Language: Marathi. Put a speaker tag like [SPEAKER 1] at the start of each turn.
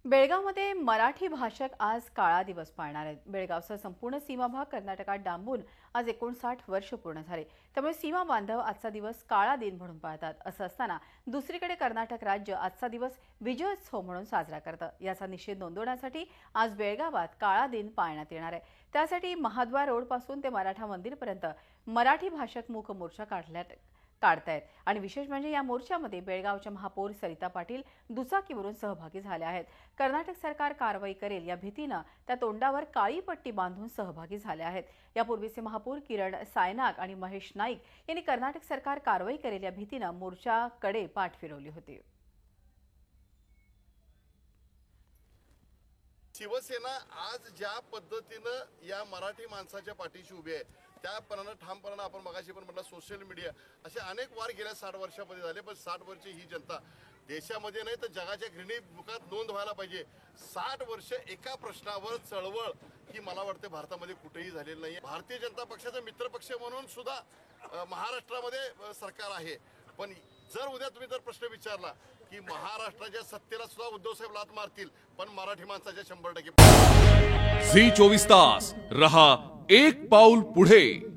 [SPEAKER 1] बेळगावमध्ये मराठी भाषक आज काळा दिवस पाळणार आहेत। बेळगावचा संपूर्ण सीमा भाग कर्नाटकात डांबून आज 59 वर्ष पूर्ण झाले। त्यामुळे सीमा बांधव आजचा दिवस काळा दिन म्हणून पाळतात। असं असताना दुसरीकडे कर्नाटक राज्य आजचा दिवस विजयोत्सव म्हणून साजरा करतं। याचा निषेध नोंदवण्यासाठी आज बेळगावात काळा दिन पाळण्यात येणार आहे। त्यासाठी महाद्वार रोड पासून ते मराठा मंदिरपर्यंत मराठी भाषक मूक मोर्चा काढतायत आणि विशेष म्हणजे या मोर्चामध्ये बेळगावच्या महापौर सरिता पाटील दुचाकीवरून सहभागी झाल्या आहेत। कर्नाटक सरकार कारवाई करेल या भीतीने त्या तोंडावर काळी पट्टी बांधून सहभागी झाल्या आहेत। यापूर्वीचे महापौर किरण सायनाक आणि महेश नाईक यांनी कर्नाटक सरकार कारवाई करेल या भीतीने मोर्चाकडे पाठ फिरवली होती।
[SPEAKER 2] शिवसेना आज ज्या पद्धतीनं या मराठी माणसाच्या पाठीशी उभी आहे त्याप्रमाणे ठामपणाने आपण मगाशी पण म्हटलं सोशल मीडिया असे अनेक वार गेल्या 60 वर्षामध्ये झाले, पण 60 वर्षे ही जनता देशामध्ये नाही तर जगाच्या घृणीमुखात नोंद व्हायला पाहिजे। 60 वर्ष एका प्रश्नावर चळवळ ही मला वाटते भारतामध्ये कुठेही झालेली नाही। भारतीय जनता पक्षाचा मित्रपक्ष म्हणून सुद्धा महाराष्ट्रामध्ये सरकार आहे, पण जर उद्या तुम्ही जर प्रश्न विचारला की महाराष्ट्राच्या सत्तेला सुद्धा उद्धव साहेब लाथ मारतील, पण मराठी माणसाच्या 100%
[SPEAKER 3] झी 24 तास रहा एक पाऊल पुढे।